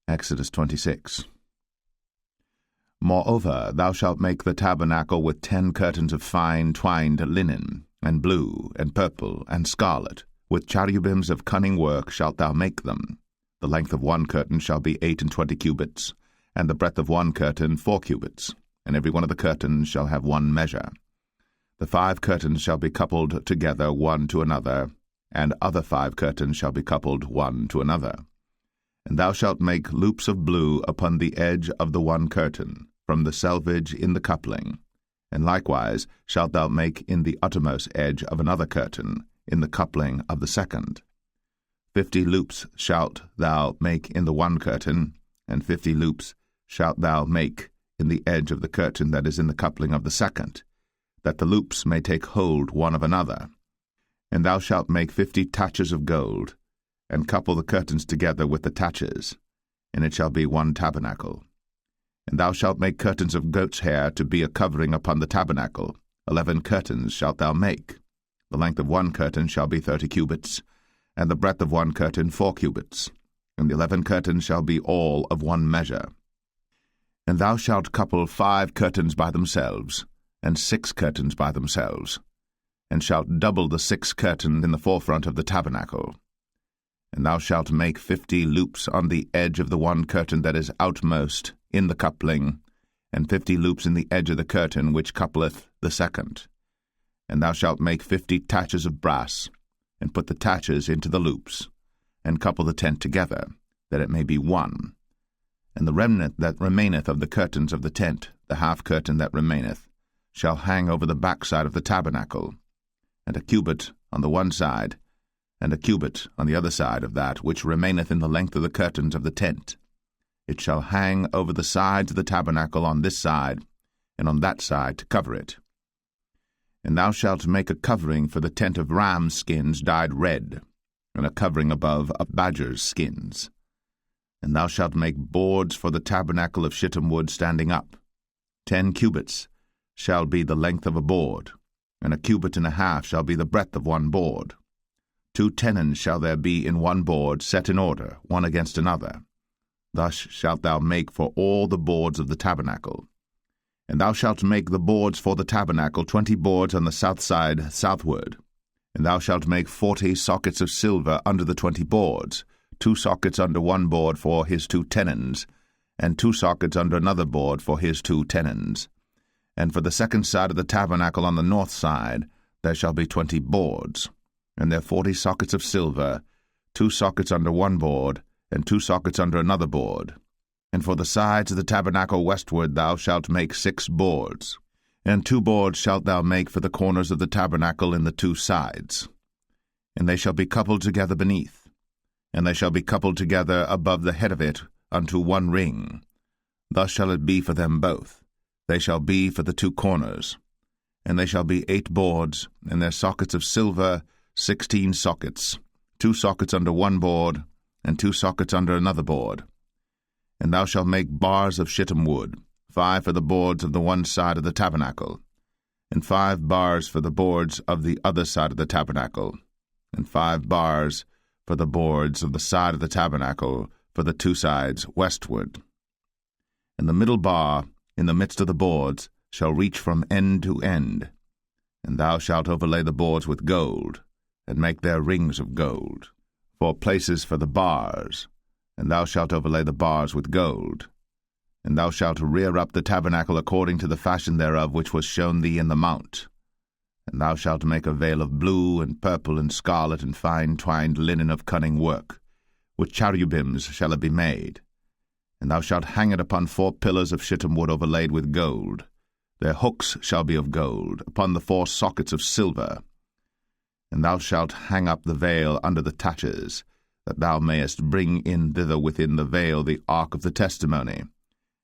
Exodus 26. Moreover, thou shalt make the tabernacle with 10 curtains of fine twined linen, and blue, and purple, and scarlet. With cherubims of cunning work shalt thou make them. The length of one curtain shall be 28 cubits, and the breadth of one curtain 4 cubits, and every one of the curtains shall have one measure. The 5 curtains shall be coupled together one to another, and other 5 curtains shall be coupled one to another. And thou shalt make loops of blue upon the edge of the one curtain, from the selvage in the coupling. And likewise shalt thou make in the uttermost edge of another curtain, in the coupling of the second. 50 loops shalt thou make in the one curtain, and 50 loops shalt thou make in the edge of the curtain that is in the coupling of the second, that the loops may take hold one of another. And thou shalt make 50 taches of gold, and couple the curtains together with the taches, and it shall be one tabernacle. And thou shalt make curtains of goat's hair to be a covering upon the tabernacle. 11 curtains shalt thou make. The length of one curtain shall be 30 cubits, and the breadth of one curtain 4 cubits, and the 11 curtains shall be all of one measure. And thou shalt couple 5 curtains by themselves, and 6 curtains by themselves, and shalt double the 6 curtain in the forefront of the tabernacle. And thou shalt make 50 loops on the edge of the one curtain that is outmost in the coupling, and 50 loops in the edge of the curtain which coupleth the second. And thou shalt make 50 taches of brass, and put the taches into the loops, and couple the tent together, that it may be one. And the remnant that remaineth of the curtains of the tent, the half curtain that remaineth, shall hang over the backside of the tabernacle, and a cubit on the one side, and a cubit on the other side of that which remaineth in the length of the curtains of the tent. It shall hang over the sides of the tabernacle on this side, and on that side to cover it. And thou shalt make a covering for the tent of ram's skins dyed red, and a covering above of badger's skins. And thou shalt make boards for the tabernacle of shittim wood standing up. 10 cubits shall be the length of a board, and a cubit and a half shall be the breadth of one board. 2 tenons shall there be in one board, set in order, one against another. Thus shalt thou make for all the boards of the tabernacle. And thou shalt make the boards for the tabernacle 20 boards on the south side southward. And thou shalt make 40 sockets of silver under the 20 boards, 2 sockets under one board for his 2 tenons, and 2 sockets under another board for his 2 tenons. And for the second side of the tabernacle on the north side there shall be 20 boards, and there 40 sockets of silver, 2 sockets under one board, and 2 sockets under another board. And for the sides of the tabernacle westward thou shalt make 6 boards, and 2 boards shalt thou make for the corners of the tabernacle in the 2 sides. And they shall be coupled together beneath, and they shall be coupled together above the head of it unto one ring. Thus shall it be for them both. They shall be for the 2 corners. And they shall be 8 boards, and their sockets of silver 16 sockets, 2 sockets under one board, and 2 sockets under another board. And thou shalt make bars of shittim wood, 5 for the boards of the one side of the tabernacle, and 5 bars for the boards of the other side of the tabernacle, and 5 bars for the boards of the side of the tabernacle for the 2 sides westward. And the middle bar in the midst of the boards shall reach from end to end. And thou shalt overlay the boards with gold, and make their rings of gold, for places for the bars, and thou shalt overlay the bars with gold. And thou shalt rear up the tabernacle according to the fashion thereof which was shown thee in the mount. And thou shalt make a veil of blue, and purple, and scarlet, and fine twined linen of cunning work. With cherubims shall it be made. And thou shalt hang it upon 4 pillars of shittim wood overlaid with gold. Their hooks shall be of gold, upon the 4 sockets of silver. And thou shalt hang up the veil under the taches, that thou mayest bring in thither within the veil the ark of the testimony.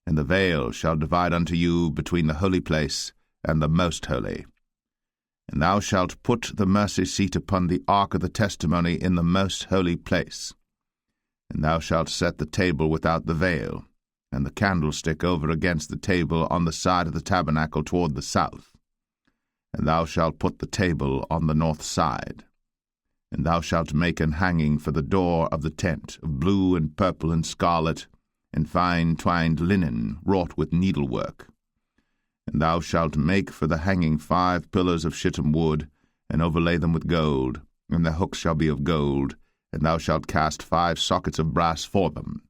And the veil shall divide unto you between the holy place and the most holy. And thou shalt put the mercy seat upon the ark of the testimony in the most holy place. And thou shalt set the table without the veil, and the candlestick over against the table on the side of the tabernacle toward the south. And thou shalt put the table on the north side. And thou shalt make an hanging for the door of the tent, of blue and purple and scarlet, and fine twined linen, wrought with needlework. And thou shalt make for the hanging 5 pillars of shittim wood, and overlay them with gold, and their hooks shall be of gold, and thou shalt cast 5 sockets of brass for them.